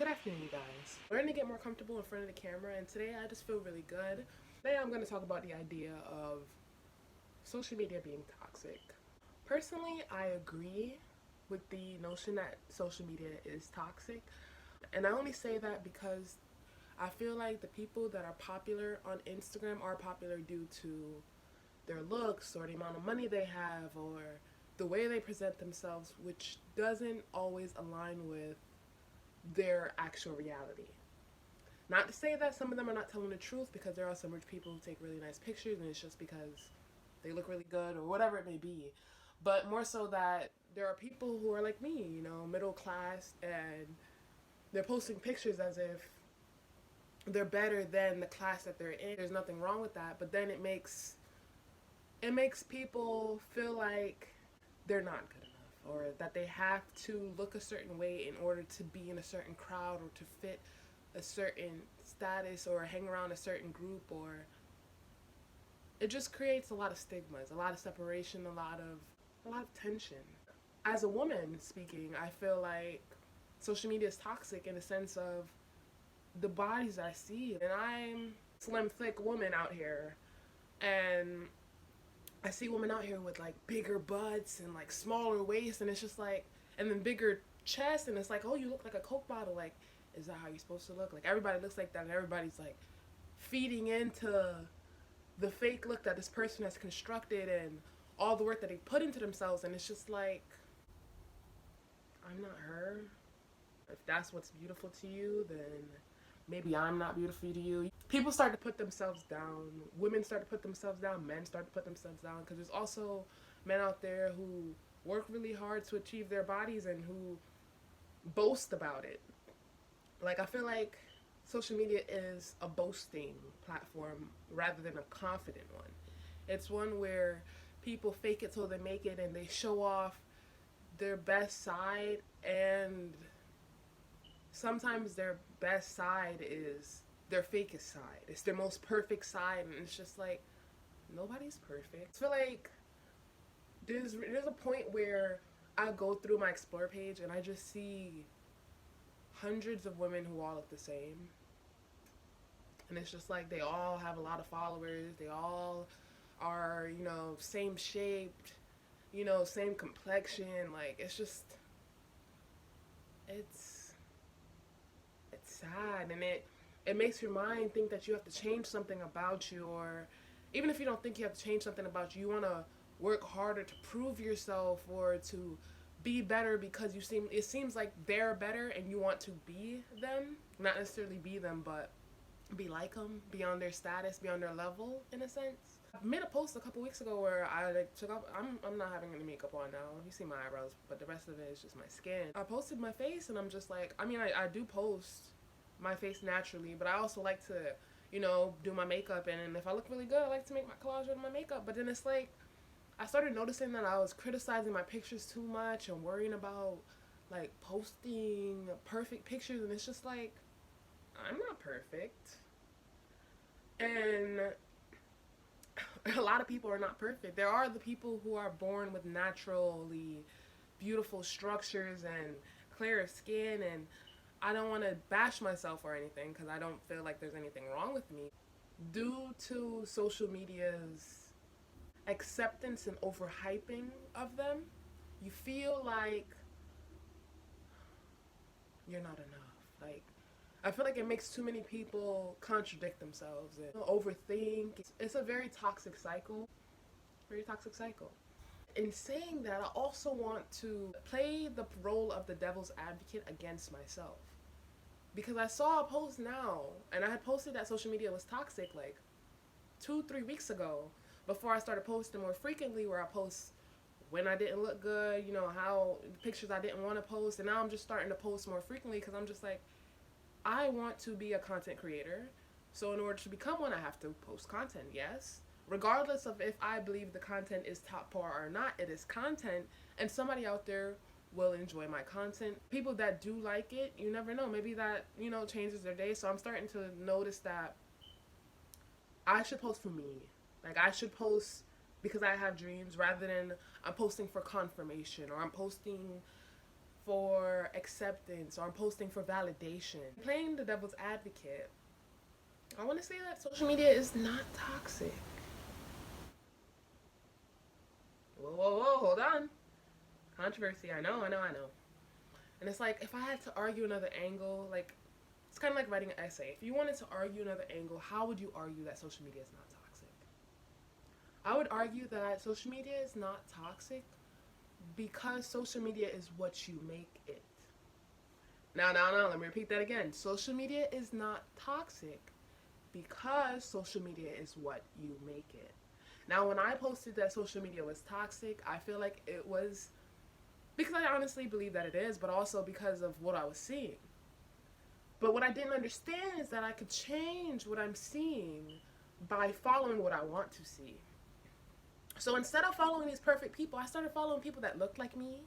Good afternoon, you guys. Learning to get more comfortable in front of the camera, and today I just feel really good. Today I'm going to talk about the idea of social media being toxic. Personally, I agree with the notion that social media is toxic, and I only say that because I feel like the people that are popular on Instagram are popular due to their looks or the amount of money they have or the way they present themselves, which doesn't always align with their actual reality. Not to say that some of them are not telling the truth, because there are some rich people who take really nice pictures and it's just because they look really good or whatever it may be. But more so that there are people who are like me, middle class, and they're posting pictures as if they're better than the class that they're in. There's nothing wrong with that, but then it makes people feel like they're not good enough, or that they have to look a certain way in order to be in a certain crowd or to fit a certain status or hang around a certain group. Or it just creates a lot of stigmas, a lot of separation, a lot of tension. As a woman speaking, I feel like social media is toxic in the sense of the bodies I see, and I'm a slim thick woman out here, and I see women out here with like bigger butts and like smaller waists, and it's just like, and then bigger chest, and it's like, oh, you look like a Coke bottle. Like, is that how you're supposed to look? Like, everybody looks like that, and everybody's like feeding into the fake look that this person has constructed and all the work that they put into themselves. And it's just like, I'm not her. If that's what's beautiful to you, then maybe I'm not beautiful to you. People start to put themselves down. Women start to put themselves down. Men start to put themselves down, because there's also men out there who work really hard to achieve their bodies and who boast about it. Like, I feel like social media is a boasting platform rather than a confident one. It's one where people fake it till they make it, and they show off their best side, and sometimes their best side is their fakest side. It's their most perfect side, and it's just like, nobody's perfect. I feel like there's a point where I go through my explore page and I just see hundreds of women who all look the same. And it's just like they all have a lot of followers. They all are, same shaped, same complexion. Like, it's it's sad, and it makes your mind think that you have to change something about you. Or even if you don't think you have to change something about you, you want to work harder to prove yourself or to be better, because it seems like they're better and you want to be them, not necessarily be them, but be like them, be on their status, be on their level, in a sense. I made a post a couple weeks ago where I like took off. I'm not having any makeup on now. You see my eyebrows, but the rest of it is just my skin. I posted my face, and I'm just like, I mean, I do post my face naturally, but I also like to, do my makeup. And if I look really good, I like to make my collage with my makeup. But then it's like, I started noticing that I was criticizing my pictures too much and worrying about like posting perfect pictures, and it's just like, I'm not perfect. And a lot of people are not perfect. There are the people who are born with naturally beautiful structures and clear skin, and I don't want to bash myself or anything, because I don't feel like there's anything wrong with me. Due to social media's acceptance and overhyping of them, you feel like you're not enough. Like, I feel like it makes too many people contradict themselves and overthink. It's a very toxic cycle. Very toxic cycle. In saying that, I also want to play the role of the devil's advocate against myself. Because I saw a post now, and I had posted that social media was toxic like 2, 3 weeks ago, before I started posting more frequently, where I post when I didn't look good, how pictures I didn't want to post. And now I'm just starting to post more frequently, because I'm just like, I want to be a content creator. So in order to become one, I have to post content, yes. Regardless of if I believe the content is top par or not, it is content, and somebody out there will enjoy my content. People that do like it, you never know. Maybe that, changes their day. So I'm starting to notice that I should post for me. Like, I should post because I have dreams, rather than I'm posting for confirmation, or I'm posting for acceptance, or I'm posting for validation. Playing the devil's advocate, I want to say that social media is not toxic. Whoa, whoa, whoa, hold on. Controversy, I know. And it's like, if I had to argue another angle, like, it's kind of like writing an essay. If you wanted to argue another angle, how would you argue that social media is not toxic? I would argue that social media is not toxic because social media is what you make it. Now, let me repeat that again. Social media is not toxic because social media is what you make it. Now, when I posted that social media was toxic, I feel like it was because I honestly believe that it is, but also because of what I was seeing. But what I didn't understand is that I could change what I'm seeing by following what I want to see. So instead of following these perfect people, I started following people that looked like me,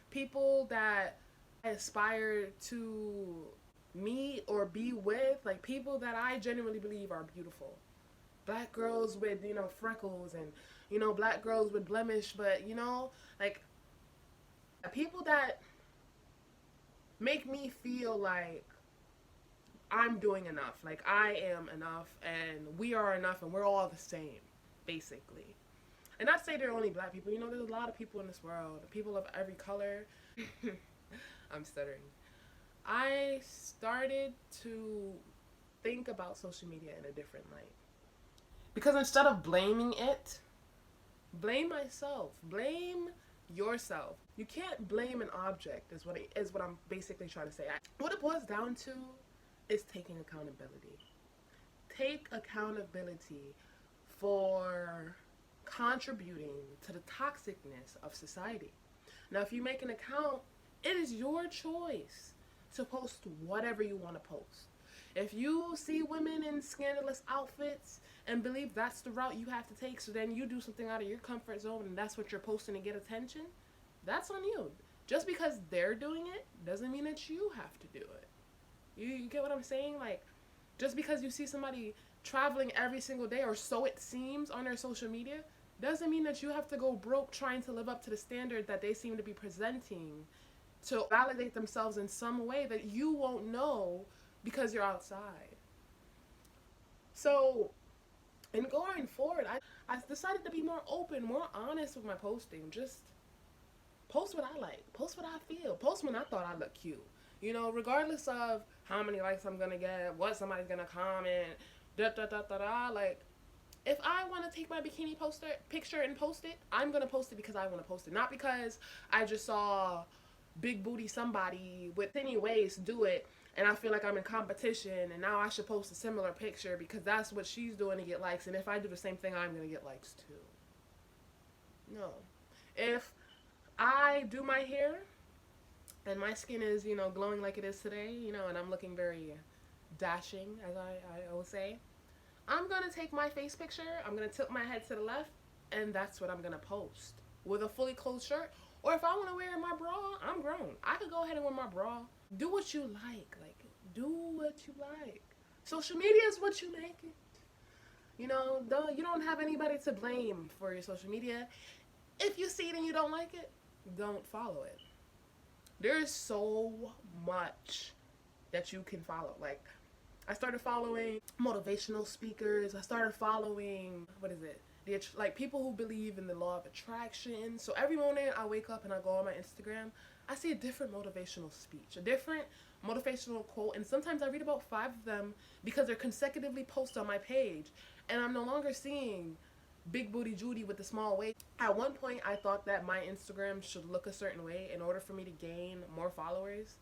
people that I aspire to meet or be with, like people that I genuinely believe are beautiful. Black girls with, freckles, and, black girls with blemish, but, like people that make me feel like I'm doing enough, like I am enough, and we are enough, and we're all the same, basically. And not to say they're only black people, there's a lot of people in this world, people of every color. I'm stuttering. I started to think about social media in a different light. Because instead of blaming it, blame myself. Blame yourself. You can't blame an object, is what I'm basically trying to say. What it boils down to is taking accountability. Take accountability for contributing to the toxicness of society. Now, if you make an account, it is your choice to post whatever you want to post. If you see women in scandalous outfits and believe that's the route you have to take, so then you do something out of your comfort zone and that's what you're posting to get attention, that's on you. Just because they're doing it doesn't mean that you have to do it. You get what I'm saying? Like, just because you see somebody traveling every single day, or so it seems on their social media, doesn't mean that you have to go broke trying to live up to the standard that they seem to be presenting to validate themselves in some way that you won't know because you're outside. So, in going forward, I decided to be more open, more honest with my posting. Just post what I like, post what I feel, post when I thought I looked cute. Regardless of how many likes I'm gonna get, what somebody's gonna comment, like, if I want to take my bikini picture and post it, I'm gonna post it because I want to post it, not because I just saw big booty somebody with thinny waist do it and I feel like I'm in competition and now I should post a similar picture because that's what she's doing to get likes, and if I do the same thing, I'm gonna get likes too. No. If I do my hair and my skin is, glowing like it is today, and I'm looking very dashing, as I will say, I'm going to take my face picture, I'm going to tilt my head to the left, and that's what I'm going to post. With a fully clothed shirt, or if I want to wear my bra, I'm grown. I could go ahead and wear my bra. Do what you like. Do what you like. Social media is what you make it. You don't have anybody to blame for your social media. If you see it and you don't like it, don't follow it. There is so much that you can follow. Like, I started following motivational speakers. I started following, people who believe in the law of attraction. So every morning I wake up and I go on my Instagram, I see a different motivational speech, a different motivational quote, and sometimes I read about 5 of them because they're consecutively posted on my page, and I'm no longer seeing big booty Judy with the small waist. At one point, I thought that my Instagram should look a certain way in order for me to gain more followers.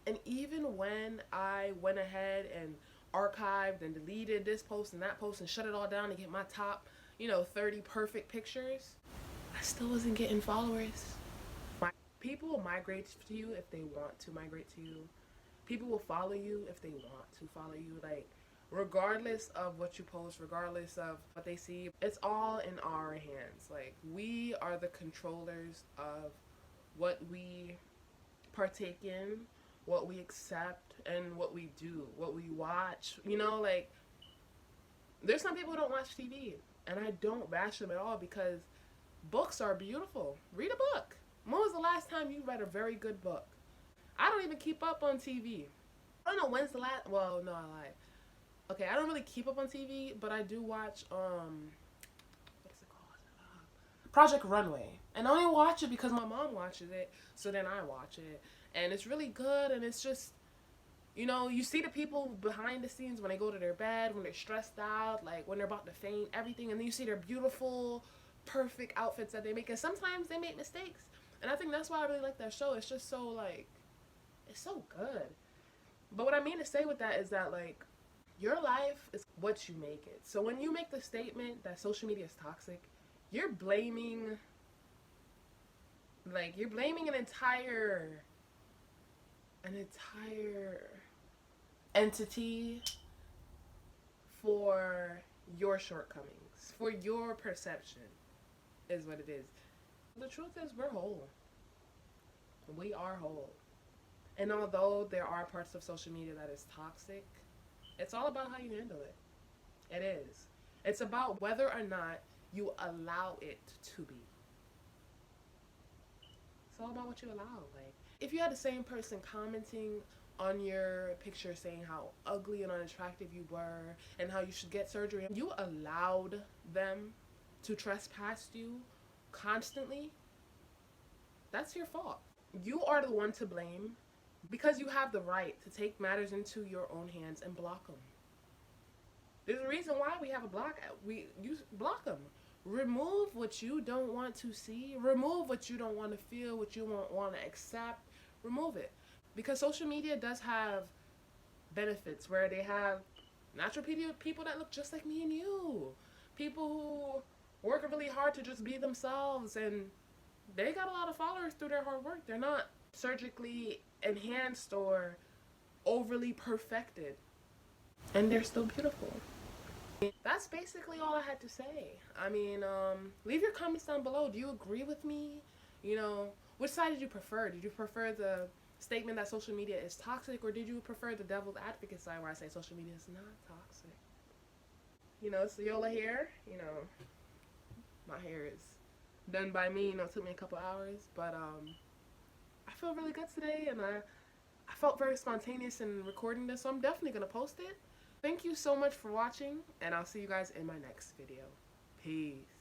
And even when I went ahead and archived and deleted this post and that post and shut it all down to get my top, 30 perfect pictures, I still wasn't getting followers. People will migrate to you if they want to migrate to you. People will follow you if they want to follow you. Like, regardless of what you post, regardless of what they see, it's all in our hands. Like, we are the controllers of what we partake in, what we accept, and what we do, what we watch. There's some people who don't watch TV, and I don't bash them at all because books are beautiful. Read a book. When was the last time you read a very good book? I don't even keep up on TV. I don't know when's the last. Well, no, I lied. Okay, I don't really keep up on TV, but I do watch what is it called? Project Runway, and I only watch it because my mom watches it, so then I watch it, and it's really good, and it's just, you know, you see the people behind the scenes when they go to their bed, when they're stressed out, like when they're about to faint, everything, and then you see their beautiful, perfect outfits that they make, and sometimes they make mistakes, and I think that's why I really like that show. It's just so like, it's so good. But what I mean to say with that is that like, your life is what you make it. So when you make the statement that social media is toxic, you're blaming, like, you're blaming an entire entity for your shortcomings, for your perception, is what it is. The truth is, we're whole. We are whole. And although there are parts of social media that is toxic, it's all about how you handle it. It is. It's about whether or not you allow it to be. It's all about what you allow. Like, if you had the same person commenting on your picture saying how ugly and unattractive you were and how you should get surgery, you allowed them to trespass you constantly, that's your fault. You are the one to blame because you have the right to take matters into your own hands and block them. There's a reason why we have a block. You block them. Remove what you don't want to see. Remove what you don't want to feel, what you won't want to accept. Remove it. Because social media does have benefits where they have natural people that look just like me and you. People who work really hard to just be themselves, and they got a lot of followers through their hard work. They're not surgically enhanced or overly perfected. And they're still beautiful. That's basically all I had to say. I mean, leave your comments down below. Do you agree with me? You know, which side did you prefer? Did you prefer the statement that social media is toxic, or did you prefer the devil's advocate side where I say social media is not toxic? You know, it's Yola hair. You know, my hair is done by me. You know, it took me a couple hours, but I feel really good today, and I felt very spontaneous in recording this, so I'm definitely gonna post it. Thank you so much for watching, and I'll see you guys in my next video. Peace.